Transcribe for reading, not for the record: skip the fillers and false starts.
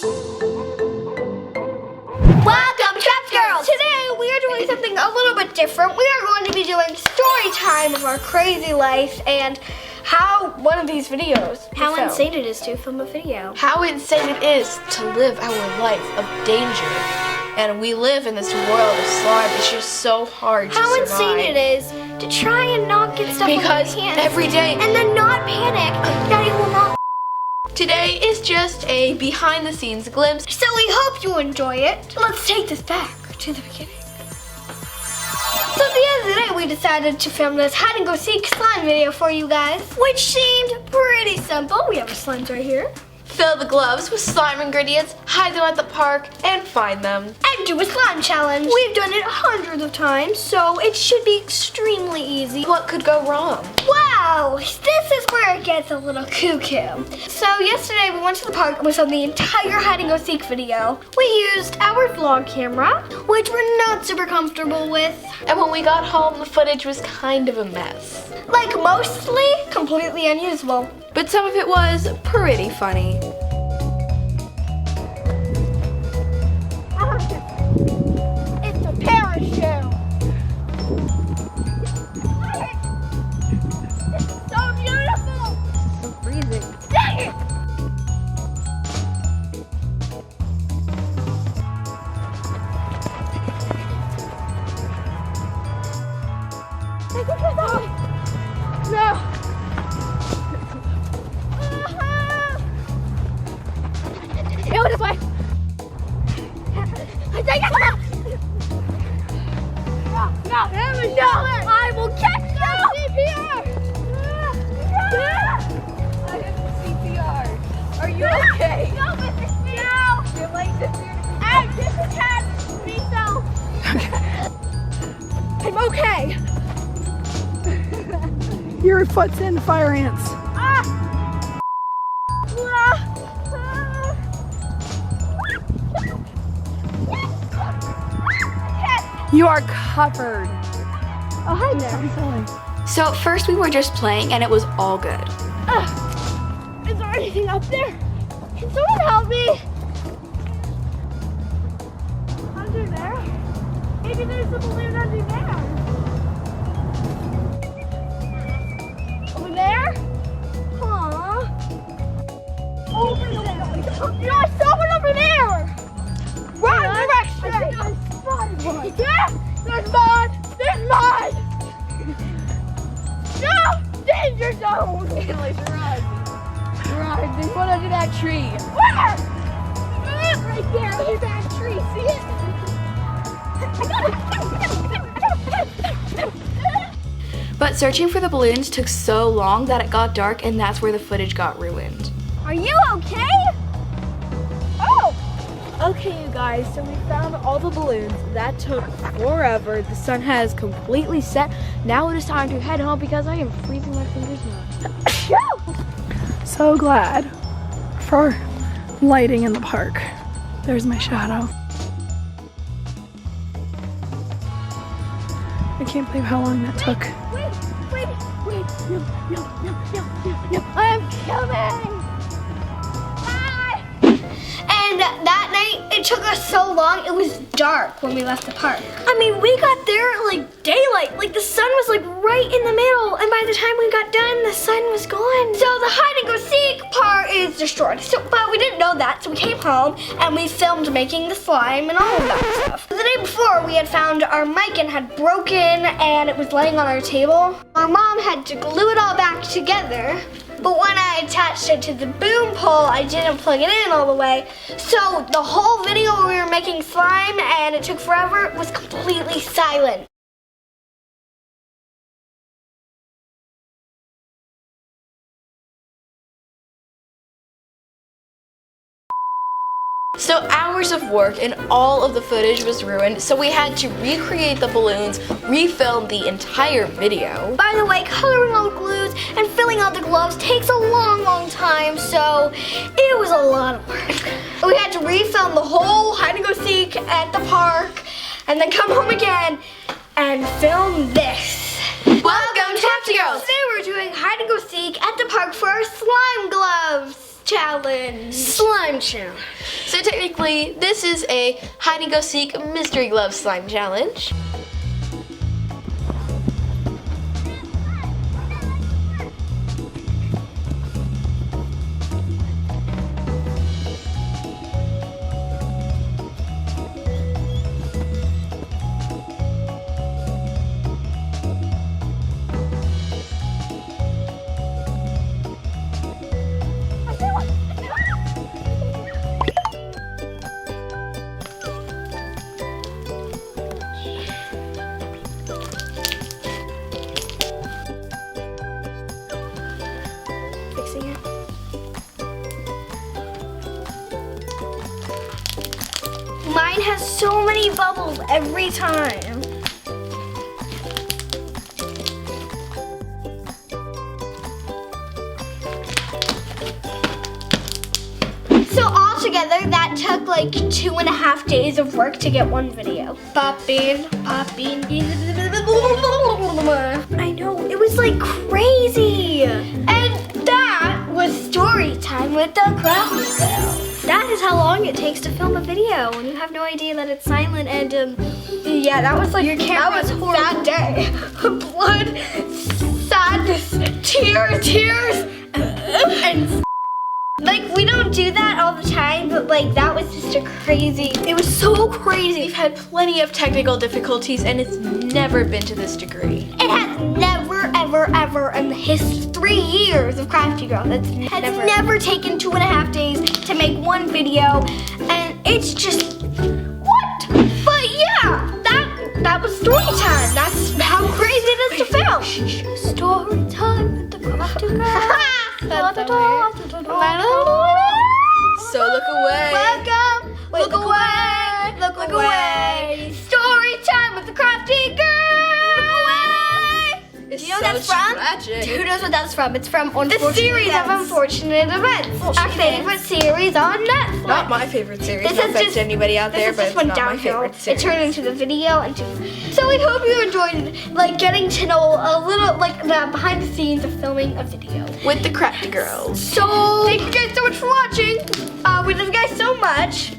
Welcome, CraftyGirls! Today we are doing something a little bit different. We are going to be doing story time of our crazy life and how one of these videos. How insane it is to film a video. How insane it is to live our life of danger. And we live in this world of slime. It's just so hard to survive. How insane it is to try and not get stuff on your hands. Because every day. And then not panic that it will not. Today is just a behind the scenes glimpse. So we hope you enjoy it. Let's take this back to the beginning. So at the end of the day, we decided to film this hide and go seek slime video for you guys, which seemed pretty simple. We have our slimes right here. Fill the gloves with slime ingredients, hide them at the park, and find them. And do a slime challenge. We've done it hundreds of times, so it should be extremely easy. What could go wrong? Wow, this is where it gets a little cuckoo. So yesterday we went to the park and we filmed the entire hide and go seek video. We used our vlog camera, which we're not super comfortable with. And when we got home, the footage was kind of a mess. Like mostly completely unusable. But some of it was pretty funny. It's a parachute. It's so beautiful. So freezing. Dang it. No. Go this way. No, I will catch you. CPR. I have CPR. Are you okay? No, Mr. Speed. No. Your legs appear to be... Hey, this is cat. Me so. I'm okay. Your foot's in fire ants. You are covered. Oh, hi there. So at first we were just playing and it was all good. Is there anything up there? Can someone help me? Under there? Maybe there's a balloon under there. Over there? Huh? Over there. You know, I saw one over there. Wrong direction. I think I spotted one. Yeah, there's mud. There's mud. No, danger zone. Let's run. Run. There's one under that tree. Where? Right there, under that tree. See it? But searching for the balloons took so long that it got dark and that's where the footage got ruined. Are you okay? Oh! Okay, you guys, so we found all the balloons. That took forever. The sun has completely set. Now it is time to head home because I am freezing my fingers now. So glad for lighting in the park. There's my shadow. I can't believe how long that took. Wait. No. I'm coming. And that night, it took us so long, it was dark when we left the park. I mean, we got there at like daylight, like the sun was like right in the middle, and by the time we got done, the sun was gone. So the hide and go seek part is destroyed. But we didn't know that, so we came home and we filmed making the slime and all of that stuff. The day before, we had found our mic and had broken, and it was laying on our table. Our mom had to glue it all back together. But when I attached it to the boom pole, I didn't plug it in all the way. So the whole video where we were making slime and it took forever was completely silent. So hours of work and all of the footage was ruined, so we had to recreate the balloons, refilm the entire video. By the way, coloring all the glues and filling out the gloves takes a long time, so it was a lot of work. We had to refilm the whole hide and go seek at the park and then come home again and film this. Welcome to CraftyGirls! Today we're doing hide and go seek at the park for our slime gloves. challenge. Slime challenge. So technically, this is a hide and go seek mystery glove slime challenge. Fixing it. Mine has so many bubbles every time. So altogether, that took like 2.5 days of work to get one video. Popping. I know, it was like crazy. And that was story time with the CraftyGirls. That is how long it takes to film a video when you have no idea that it's silent and yeah, that was like your camera. That was a sad day. Blood, sadness, tears, and like, we don't do that all the time, but like, that was just a crazy, it was so crazy. We've had plenty of technical difficulties and it's never been to this degree. It has never in the 3 years of CraftyGirls, it's never taken 2.5 days to make one video, and it's just, what? But yeah, that was story time. That's how crazy it is to film. Story time with the CraftyGirls. So look away. Welcome. Look away. Look away. Story time with the CraftyGirls. Look away. It's Do you know so what that's from? tragic. Who knows what that's from? It's from the series of Unfortunate Events. Our favorite series on Netflix. Not my favorite series. This No is offense just- to anybody out there, This but just it's went not my downhill. favorite It series. turned into the video so we hope you enjoyed like getting to know a little like the behind the scenes of filming a video. With the CraftyGirls. So thank you guys so much for watching. We love you guys so much.